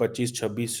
25-26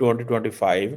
2025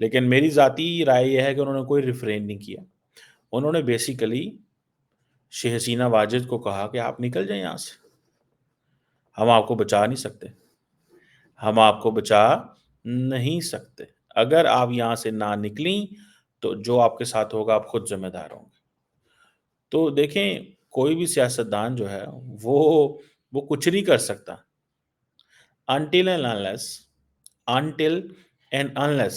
لیکن میری ذاتی رائے یہ ہے کہ انہوں نے کوئی ریفرین نہیں کیا۔ انہوں نے بیسیکلی شیخ حسینہ واجد کو کہا کہ آپ نکل جائیں یہاں سے، ہم آپ کو بچا نہیں سکتے، ہم آپ کو بچا نہیں سکتے، اگر آپ یہاں سے نہ نکلیں تو جو آپ کے ساتھ ہوگا آپ خود ذمہ دار ہوں گے۔ تو دیکھیں، کوئی بھی سیاستدان جو ہے وہ وہ کچھ نہیں کر سکتا until and unless until and unless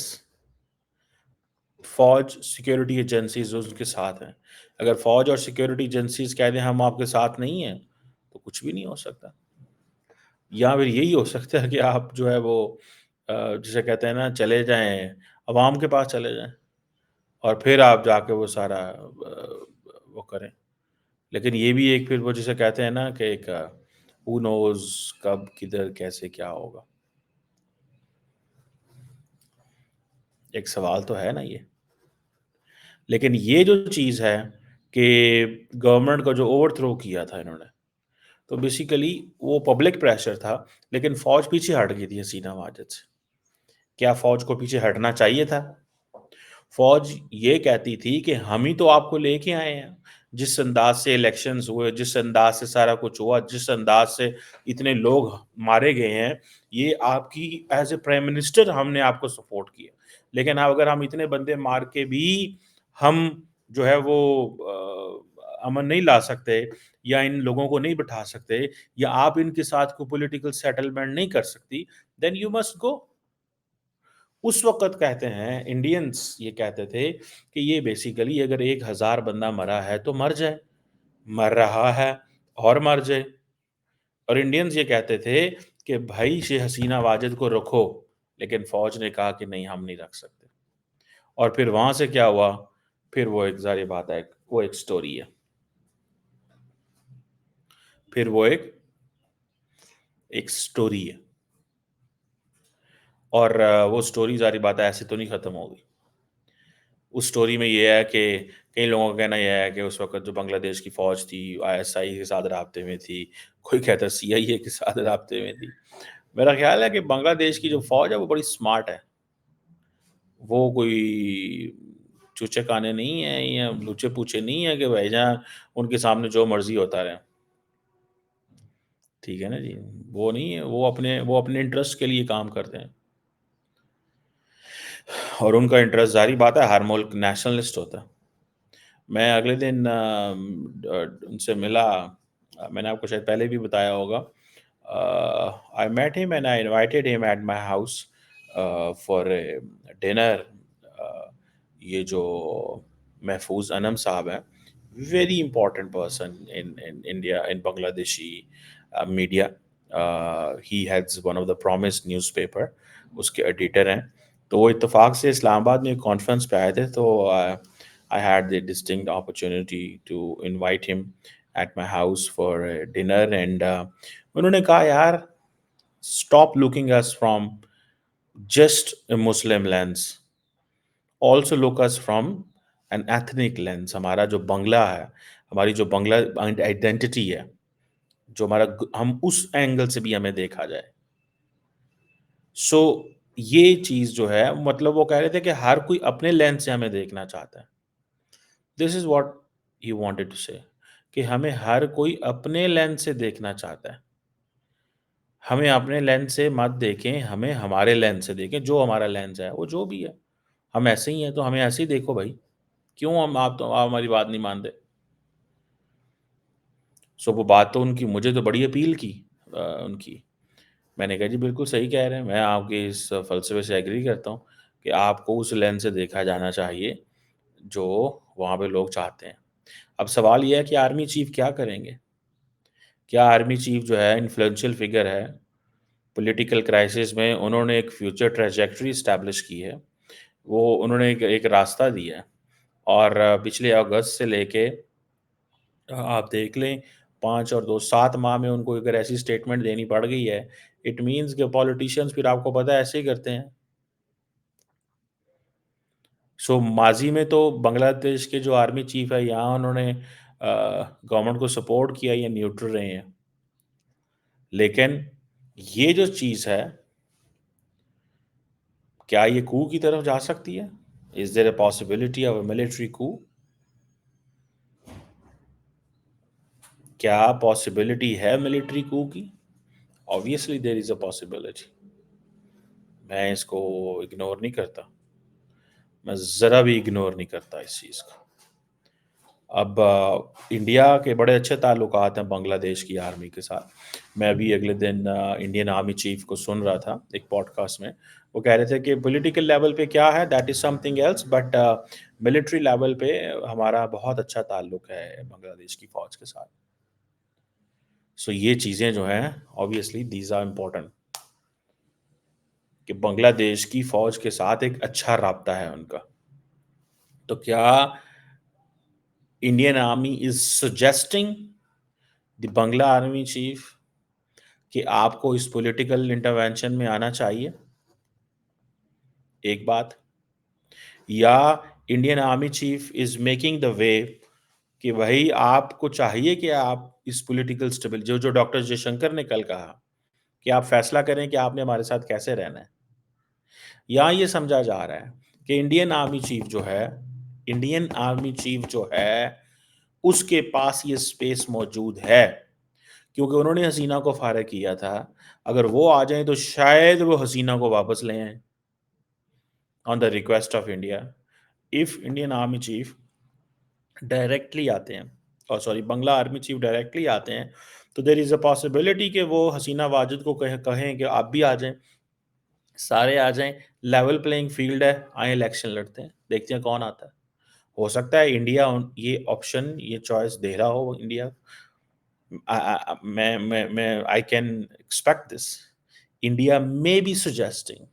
فوج سیکیورٹی ایجنسیز ان کے ساتھ ہیں۔ اگر فوج اور سیکیورٹی ایجنسیز کہہ دیں ہم آپ کے ساتھ نہیں ہیں تو کچھ بھی نہیں ہو سکتا۔ یا پھر یہی ہو سکتا ہے کہ آپ جو ہے وہ جسے کہتے ہیں نا چلے جائیں عوام کے پاس چلے جائیں اور پھر آپ جا کے وہ سارا وہ کریں۔ لیکن یہ بھی ایک پھر وہ جسے کہتے ہیں نا کہ ایک who knows کب کدھر کیسے کیا ہوگا، ایک سوال تو ہے نا یہ۔ لیکن یہ جو چیز ہے کہ گورنمنٹ کا جو اوور تھرو کیا تھا انہوں نے، تو بیسیکلی وہ پبلک پریشر تھا، لیکن فوج پیچھے ہٹ گئی تھی حسینہ واجد سے۔ کیا فوج کو پیچھے ہٹنا چاہیے تھا؟ فوج یہ کہتی تھی کہ ہم ہی تو آپ کو لے کے آئے ہیں، جس انداز سے الیکشنز ہوئے، جس انداز سے سارا کچھ ہوا، جس انداز سے اتنے لوگ مارے گئے ہیں، یہ آپ کی ایز اے پرائم منسٹر ہم نے آپ کو سپورٹ کیا۔ لیکن اب اگر ہم اتنے بندے مار کے بھی ہم جو ہے وہ امن نہیں لا سکتے یا ان لوگوں کو نہیں بٹھا سکتے یا آپ ان کے ساتھ کوئی پولیٹیکل سیٹلمنٹ نہیں کر سکتی، دین یو مسٹ گو۔ اس وقت کہتے ہیں انڈینز یہ کہتے تھے کہ یہ بیسیکلی اگر 1,000 بندہ مرا ہے تو مر جائے، مر رہا ہے اور مر جائے۔ اور انڈینز یہ کہتے تھے کہ بھائی شیخ حسینہ واجد کو رکھو، لیکن فوج نے کہا کہ نہیں ہم نہیں رکھ سکتے۔ اور پھر وہاں سے کیا ہوا؟ پھر وہ ایک ظاہر بات ہے، وہ ایک سٹوری ہے، پھر وہ ایک سٹوری ہے۔ اور وہ سٹوری ظاہر بات ہے ایسے تو نہیں ختم ہوگی۔ اس سٹوری میں یہ ہے کہ کئی لوگوں کا کہنا یہ ہے کہ اس وقت جو بنگلہ دیش کی فوج تھی ISI کے ساتھ رابطے میں تھی، کوئی کہتا ہے CIA کے ساتھ رابطے میں تھی۔ میرا خیال ہے کہ بنگلہ دیش کی جو فوج ہے وہ بڑی سمارٹ ہے، وہ کوئی چوچے کانے نہیں ہیں یا لوچے پوچھے نہیں ہیں کہ بھائی جان ان کے سامنے جو مرضی ہوتا رہے۔ ٹھیک ہے نا جی، وہ نہیں ہے، وہ اپنے انٹرسٹ کے لیے کام کرتے ہیں، اور ان کا انٹرسٹ ظاہری بات ہے ہر ملک نیشنلسٹ ہوتا ہے۔ میں اگلے دن ان سے ملا، میں نے آپ کو شاید پہلے بھی بتایا ہوگا۔ I met him and I invited him at my house for a dinner. یہ جو محفوظ انم صاحب ہیں، very important person in India, in Bangladeshi media. He heads one of the promised newspaper. اس کے ایڈیٹر ہیں۔ تو وہ اتفاق سے اسلام آباد میں ایک کانفرنس پہ آئے تھے، تو I had the distinct opportunity to invite him at my house for dinner, and انہوں نے کہا یار stop looking us from just a Muslim lens, also look us from an ethnic lens. ہمارا جو بنگلہ ہے، ہماری جو بنگلہ آئیڈینٹی ہے، جو ہمارا ہم اس اینگل سے بھی ہمیں دیکھا جائے۔ سو یہ چیز جو ہے مطلب وہ کہہ رہے تھے کہ ہر کوئی اپنے لینس سے ہمیں دیکھنا چاہتا ہے۔ This is what he wanted to say, کہ ہمیں ہر کوئی اپنے لینس سے دیکھنا چاہتا ہے۔ ہمیں اپنے لینس سے مت دیکھیں، ہمیں ہمارے لینس سے دیکھیں، جو ہمارا لینس ہے وہ جو بھی ہے، ہم ایسے ہی ہیں تو ہمیں ایسے ہی دیکھو بھائی، کیوں آپ ہماری بات نہیں مانتے؟ سو وہ بات تو ان کی مجھے تو بڑی اپیل کی ان کی۔ میں نے کہا جی بالکل صحیح کہہ رہے ہیں، میں آپ کے اس فلسفے سے ایگری کرتا ہوں کہ آپ کو اس لینس سے دیکھا جانا چاہیے جو وہاں پہ لوگ چاہتے ہیں۔ اب سوال یہ ہے کہ آرمی چیف کیا کریں گے؟ کیا آرمی چیف جو ہے انفلوئنشل فگر ہے پولیٹیکل کرائسس میں، انہوں نے ایک فیوچر ٹریجیکٹری اسٹیبلش کی ہے، وہ انہوں نے ایک راستہ دیا ہے، اور پچھلے اگست سے لے کے آپ دیکھ لیں 5 اور 2 7 ماہ میں ان کو اگر ایسی اسٹیٹمنٹ دینی پڑ گئی ہے، اٹ مینس کہ پولیٹیشینز پھر آپ کو پتہ ہے ایسے ہی کرتے ہیں۔ سو ماضی میں تو بنگلہ دیش کے جو آرمی چیف ہے یہاں انہوں نے گورنمنٹ کو سپورٹ کیا یا نیوٹرل رہے ہیں، لیکن یہ جو چیز ہے کیا یہ کو کی طرف جا سکتی ہے؟ Is there a possibility of a military کو؟ کیا پاسبلٹی ہے ملٹری کو کی؟ obviously there is a possibility. میں اس کو اگنور نہیں کرتا، میں ذرا بھی اگنور نہیں کرتا اس چیز کا۔ اب انڈیا کے بڑے اچھے تعلقات ہیں بنگلہ دیش کی آرمی کے ساتھ۔ میں ابھی اگلے دن انڈین آرمی چیف کو سن رہا تھا ایک پوڈ کاسٹ میں، وہ کہہ رہے تھے کہ پولیٹیکل لیول پہ کیا ہے that is something else, but military level پہ ہمارا بہت اچھا تعلق ہے بنگلہ دیش کی فوج کے ساتھ۔ سو یہ چیزیں جو ہیں obviously these are important، کہ بنگلہ دیش کی فوج کے ساتھ ایک اچھا رابطہ ہے ان کا۔ تو کیا Indian army is suggesting the Bangla army chief کہ آپ کو اس پولیٹیکل انٹروینشن میں آنا چاہیے؟ ایک بات، یا Indian army chief is making the way کہ وہی آپ کو چاہیے کہ آپ اس پولیٹیکل اسٹیبل جو ڈاکٹر جے شنکر نے کل کہا کہ آپ فیصلہ کریں کہ آپ نے ہمارے ساتھ کیسے رہنا ہے، یا یہ سمجھا جا رہا ہے کہ انڈین آرمی چیف جو ہے اس کے پاس یہ سپیس موجود ہے کیونکہ انہوں نے حسینہ کو فارغ کیا تھا، اگر وہ آ جائیں تو شاید وہ حسینہ کو واپس لے آئیں on the request of India. If Indian army chief directly آتے ہیں، اور sorry Bangla army chief directly آتے ہیں، تو دیر از اے پاسبلٹی کہ وہ حسینہ واجد کو کہیں کہ آپ بھی آ جائیں، سارے آ جائیں، لیول پلینگ فیلڈ ہے، آئیں الیکشن لڑتے ہیں، دیکھتے ہیں کون آتا ہے۔ ہو سکتا ہے انڈیا یہ آپشن، یہ چوائس دے رہا ہو انڈیا، میں I can expect this, India may be suggesting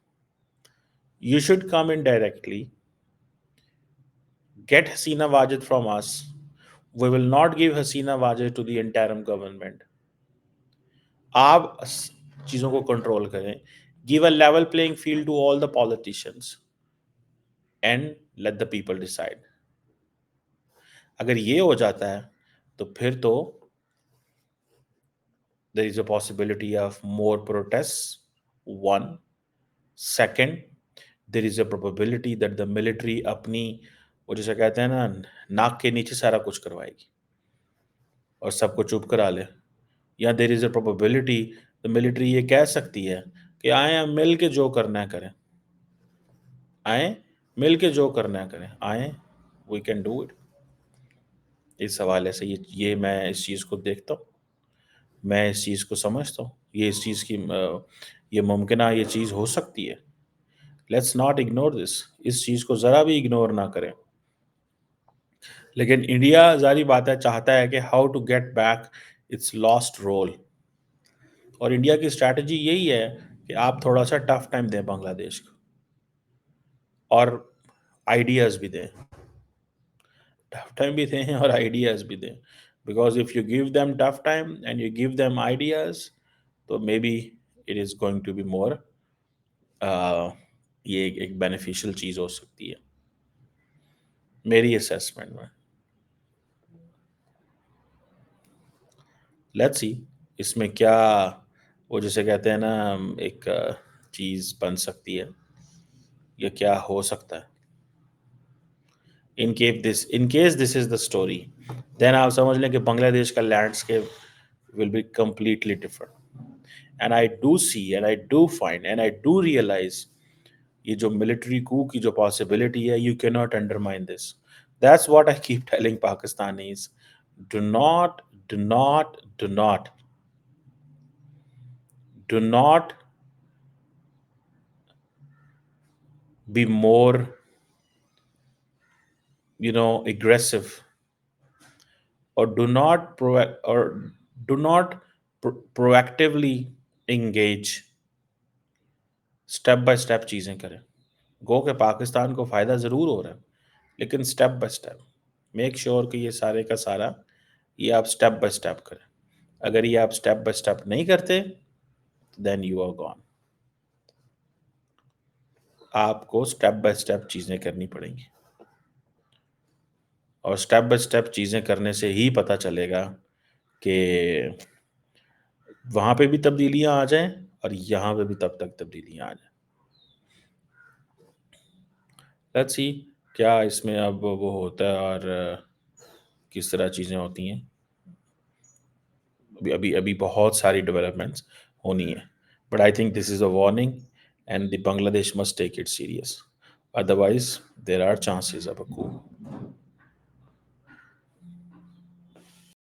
you should come in directly, get Hasina Wajid from us, we will not give Hasina Wajid to the interim government، آپ چیزوں کو control کریں، give a level playing field to all the politicians and let the people decide۔ اگر یہ ہو جاتا ہے تو پھر تو there is a possibility of more protests، one، second there is a probability that the military اپنی وہ جیسے کہتے ہیں نا ناک کے نیچے سارا کچھ کروائے گی اور سب کو چپ کرا لے، یا there is a probability the military یہ کہہ سکتی ہے کہ آئیں مل کے جو کرنا ہے کریں، آئیں مل کے جو کرنا ہے کریں، آئیں we can do it۔ اس حوالے سے یہ میں اس چیز کو دیکھتا ہوں، میں اس چیز کو سمجھتا ہوں، یہ اس چیز کی یہ ممکنہ یہ چیز ہو سکتی ہے۔ لیٹس ناٹ اگنور دس، اس چیز کو ذرا بھی اگنور نہ کریں۔ لیکن انڈیا ظاہری بات ہے چاہتا ہے کہ how to get back its lost role, اور انڈیا کی اسٹریٹجی یہی ہے کہ آپ تھوڑا سا ٹف ٹائم دیں بنگلہ دیش کو، اور آئیڈیاز بھی دیں، ٹف ٹائم بھی دیں اور آئیڈیاز بھی دیں، because if you give them tough time and you give them ideas تو may be it is going to be more, یہ ایک بینیفیشل چیز ہو سکتی ہے میری اسیسمنٹ میں۔ لیٹس سی اس میں کیا وہ جسے کہتے ہیں نا ایک چیز بن سکتی ہے یا کیا ہو سکتا ہے۔ In case this is the story, دین آپ سمجھ لیں کہ بنگلہ دیش کا landscape will be completely different, and I do see and I do find and I do realise یہ جو ملٹری کو کی جو پاسبلٹی ہے، یو کی not undermine this, that's what I keep telling Pakistanis, do not be more aggressive, or do not proactively engage، step by step چیزیں کریں، گو کہ پاکستان کو فائدہ ضرور ہو رہا ہے لیکن step by step make sure کہ یہ سارے کا سارا یہ آپ سٹیپ بائی سٹیپ کریں۔ اگر یہ آپ سٹیپ بائی سٹیپ نہیں کرتے دین یو آر گون، آپ کو سٹیپ بائی سٹیپ چیزیں کرنی پڑیں گی، اور سٹیپ بائی سٹیپ چیزیں کرنے سے ہی پتہ چلے گا کہ وہاں پہ بھی تبدیلیاں آ جائیں اور یہاں پہ بھی تب تک تبدیلیاں آ جائیں۔ لیٹس سی کیا اس میں اب وہ ہوتا ہے اور کس طرح چیزیں ہوتی ہیں. ابھی ابھی بہت ساری ڈیولپمنٹس ہونی ہیں. But I think this is a warning and the Bangladesh must take it serious. Otherwise there are chances of a coup.